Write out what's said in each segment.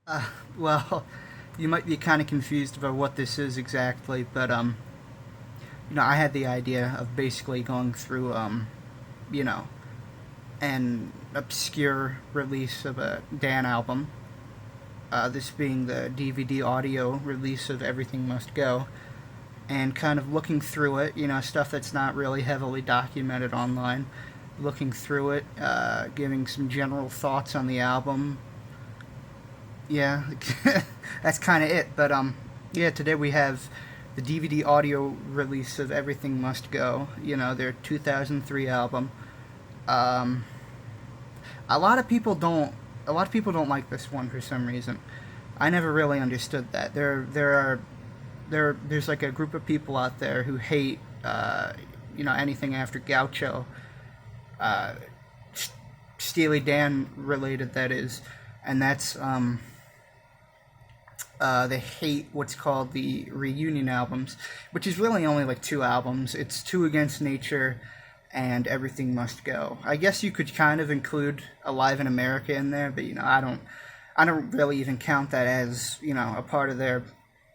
Uh, well, you might be kind of confused about what this is exactly, but I had the idea of basically going through you know, an obscure release of a Dan album. This being the DVD audio release of Everything Must Go, and kind of looking through it, stuff that's not really heavily documented online. Looking through it, giving some general thoughts on the album. Yeah, that's kind of it. But yeah, today we have the DVD audio release of Everything Must Go. Their 2003 album. Um, a lot of people don't. A lot of people don't like this one for some reason. I never really understood that. There's like a group of people out there who hate anything after Gaucho, uh, Steely Dan related, that is, and that's they hate what's called the reunion albums, which is really only like two albums. It's Two Against Nature and Everything Must Go. I guess you could kind of include Alive in America in there, but I don't really even count that as a part of their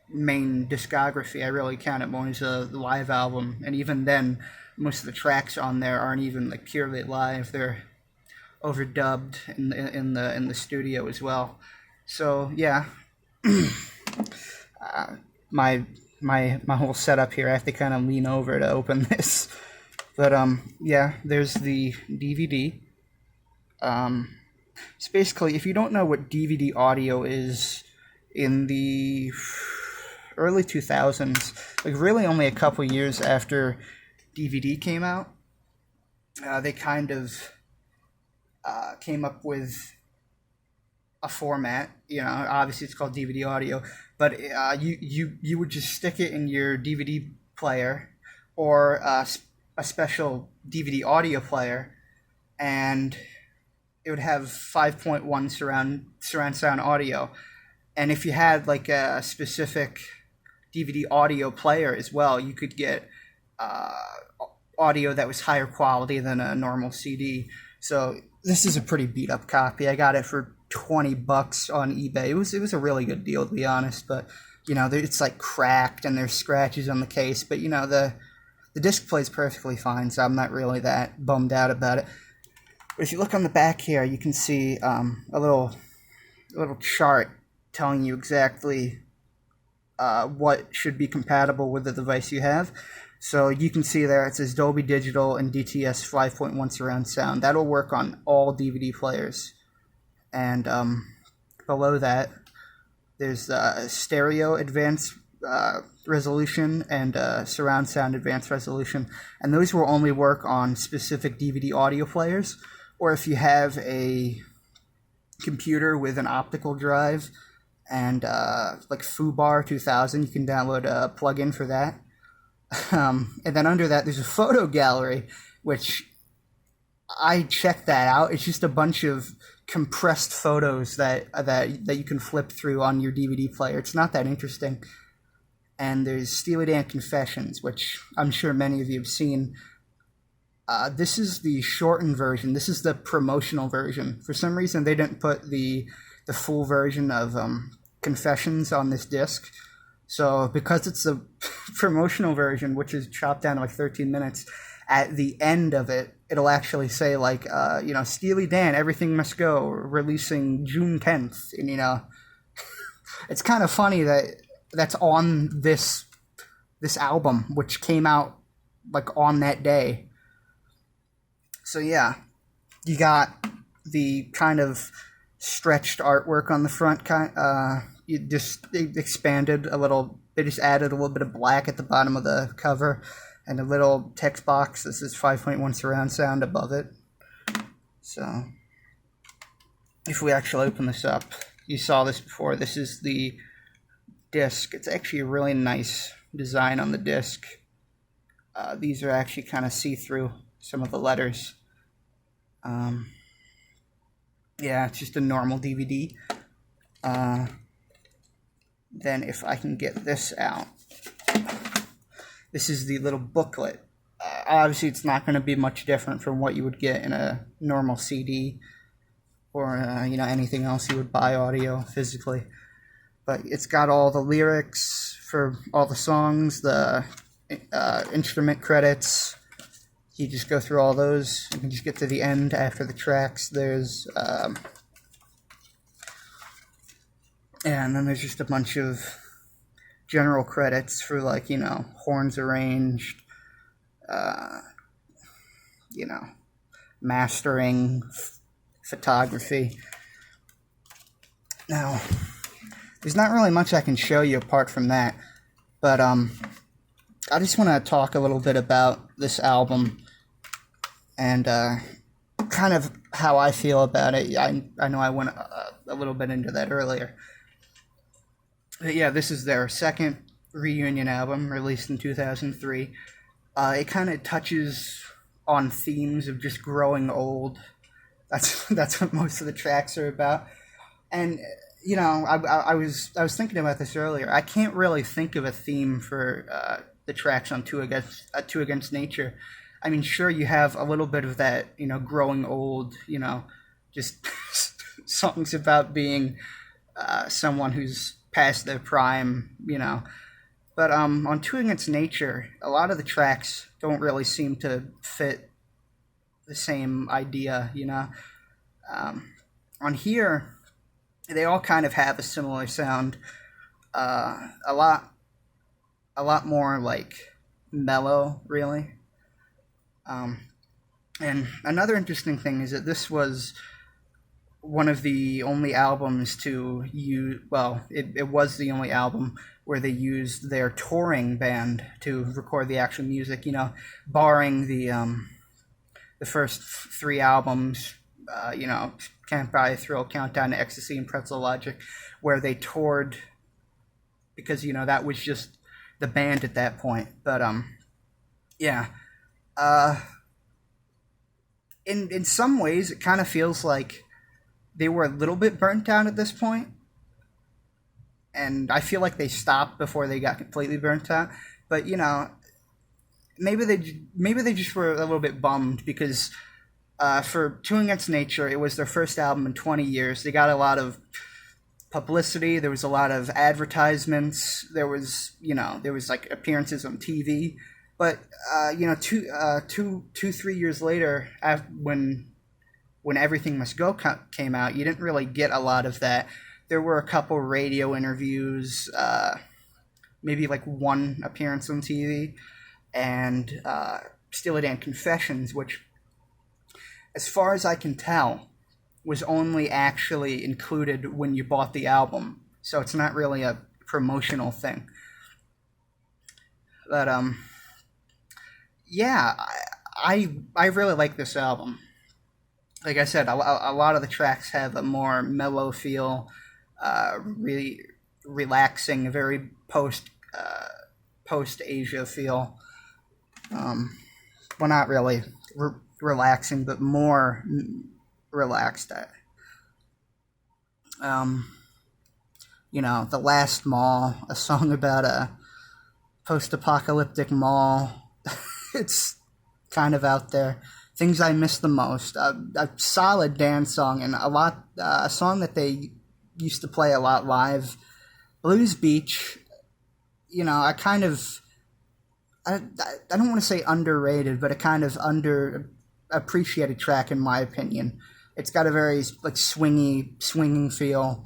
main discography. I really count it more as a live album, and even then, most of the tracks on there aren't even like purely live. They're overdubbed in the studio as well. So yeah, my my whole setup here. I have to kind of lean over to open this. But yeah, there's the DVD. It's basically, if you don't know what DVD audio is, in the early 2000s, like really only a couple years after DVD came out, they kind of came up with a format. Obviously it's called DVD audio, but you would just stick it in your DVD player, or a special DVD audio player, and it would have 5.1 surround sound audio. And if you had like a specific DVD audio player as well, you could get uh, audio that was higher quality than a normal CD. So this is a pretty beat up copy. I got it for $20 on eBay. It was a really good deal, to be honest. But it's like cracked and there's scratches on the case. But the disc plays perfectly fine, so I'm not really that bummed out about it. But if you look on the back here, you can see a little chart telling you exactly what should be compatible with the device you have. So you can see there it says Dolby Digital and DTS 5.1 surround sound. That'll work on all DVD players. And below that, there's stereo advanced resolution and surround sound advanced resolution. And those will only work on specific DVD audio players. Or if you have a computer with an optical drive and like FooBar 2000, you can download a plugin for that. And then under that, there's a photo gallery, which I checked that out. It's just a bunch of compressed photos that you can flip through on your DVD player. It's not that interesting. And there's Steely Dan Confessions, which I'm sure many of you have seen. This is the shortened version. This is the promotional version. For some reason, they didn't put the full version of Confessions on this disc. So because it's the promotional version, which is chopped down to like 13 minutes, at the end of it, it'll actually say like, Steely Dan, Everything Must Go, releasing June 10th. And it's kind of funny that that's on this album, which came out like on that day. So yeah, you got the kind of stretched artwork on the front. You just expanded a little. They just added a little bit of black at the bottom of the cover, and a little text box. This is 5.1 surround sound above it. So if we actually open this up, you saw this before. This is the disc. It's actually a really nice design on the disc. These are actually kind of see-through, some of the letters. Yeah, it's just a normal DVD. Then if I can get this out, this is the little booklet. Obviously, it's not going to be much different from what you would get in a normal CD or anything else you would buy audio physically. But it's got all the lyrics for all the songs, the instrument credits. You just go through all those. You can just get to the end after the tracks. There's and then there's just a bunch of general credits for horns arranged, mastering, photography. Now, there's not really much I can show you apart from that, but I just want to talk a little bit about this album and kind of how I feel about it. I know I went a little bit into that earlier. But yeah, this is their second reunion album, released in 2003. It kind of touches on themes of just growing old. That's what most of the tracks are about. And I was thinking about this earlier. I can't really think of a theme for the tracks on Two Against Nature. I mean, sure, you have a little bit of that, growing old, just songs about being someone who's past their prime, But on Two Against Nature, a lot of the tracks don't really seem to fit the same idea, On here, they all kind of have a similar sound. A lot more mellow, really. And another interesting thing is that this was one of the only albums to use, it was the only album where they used their touring band to record the actual music, barring the first three albums, Can't Buy a Thrill, Countdown to Ecstasy, and Pretzel Logic, where they toured because, that was just the band at that point. But, yeah. In some ways, it kind of feels like they were a little bit burnt out at this point, and I feel like they stopped before they got completely burnt out. But maybe they just were a little bit bummed because for Two Against Nature, it was their first album in 20 years. They got a lot of publicity. There was a lot of advertisements. There was appearances on TV. But 3 years later, when Everything Must Go came out, you didn't really get a lot of that. There were a couple radio interviews, maybe one appearance on TV, and Steely Dan Confessions, which, as far as I can tell, was only actually included when you bought the album. So it's not really a promotional thing. But yeah, I really like this album. Like I said, a lot of the tracks have a more mellow feel, really relaxing, very post Asia feel. Well, not really relaxing, but more relaxed. The Last Mall, a song about a post-apocalyptic mall. It's kind of out there. Things I Miss the Most, a solid dance song, and a song that they used to play a lot live. Blues Beach, I don't want to say underrated, but a kind of underappreciated track in my opinion. It's got a very swinging feel.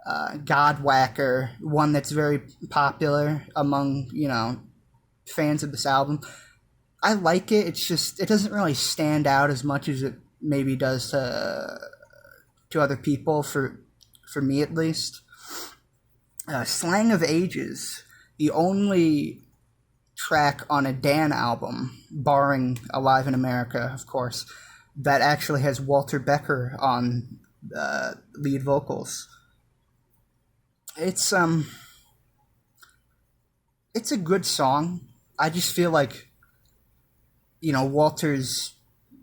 Godwhacker, one that's very popular among fans of this album. I like it. It's just it doesn't really stand out as much as it maybe does to other people. For me at least. Slang of Ages, the only track on a Dan album, barring Alive in America, of course, that actually has Walter Becker on lead vocals. It's a good song. I just feel like Walter's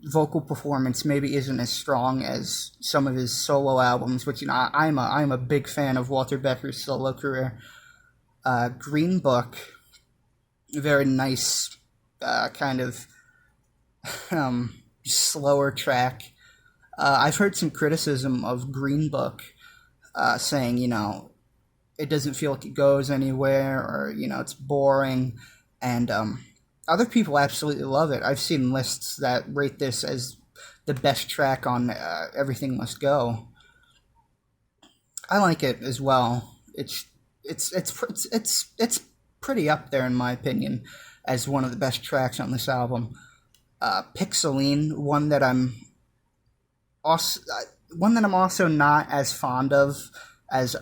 vocal performance maybe isn't as strong as some of his solo albums, which I'm a big fan of Walter Becker's solo career. Green Book, very nice kind of slower track. I've heard some criticism of Green Book, saying, it doesn't feel like it goes anywhere, or, it's boring. And other people absolutely love it. I've seen lists that rate this as the best track on Everything Must Go. I like it as well. It's pretty up there in my opinion as one of the best tracks on this album. Pixeline, one that I'm also not as fond of as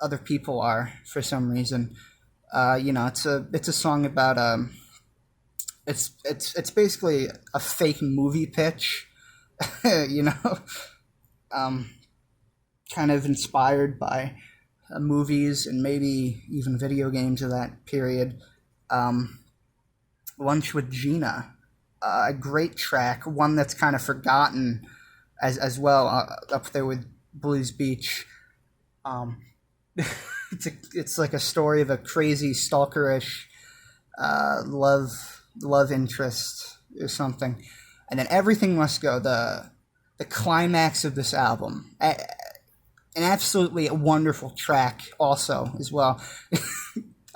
other people are for some reason. It's a song about it's basically a fake movie pitch, you know, kind of inspired by movies and maybe even video games of that period. Lunch with Gina, a great track, one that's kind of forgotten as well, up there with Blues Beach. It's like a story of a crazy stalkerish love interest or something, and then Everything Must Go, the climax of this album, an absolutely wonderful track also as well.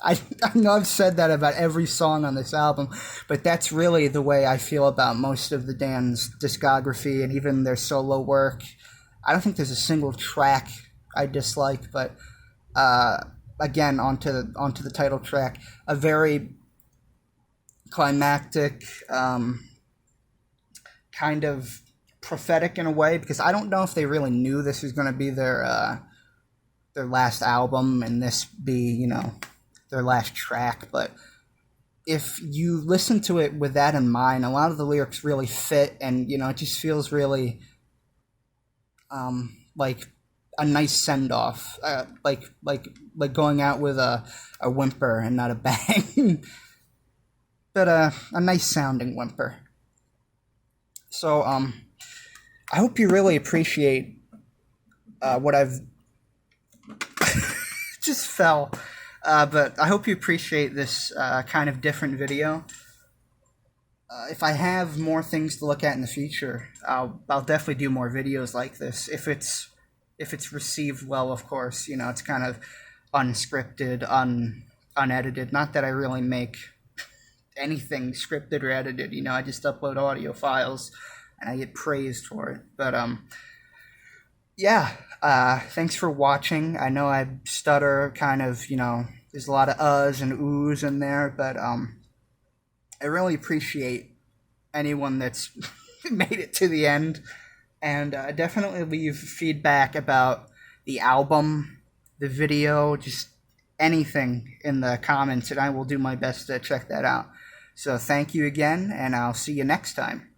I know I've said that about every song on this album, but that's really the way I feel about most of the Dan's discography and even their solo work. I don't think there's a single track I dislike, but again, onto the title track, a very climactic, kind of prophetic in a way, because I don't know if they really knew this was going to be their last album and this be, their last track. But if you listen to it with that in mind, a lot of the lyrics really fit, and it just feels really like a nice send-off, like going out with a whimper and not a bang, but a nice sounding whimper. So I hope you really appreciate what I've just fell. But I hope you appreciate this kind of different video. If I have more things to look at in the future, I'll definitely do more videos like this. If it's received well, of course. It's kind of unscripted, unedited. Not that I really make anything scripted or edited. I just upload audio files and I get praised for it. But yeah. Thanks for watching. I know I stutter kind of, there's a lot of uhs and oohs in there, but I really appreciate anyone that's made it to the end, and definitely leave feedback about the album, the video, just anything in the comments, and I will do my best to check that out. So thank you again, and I'll see you next time.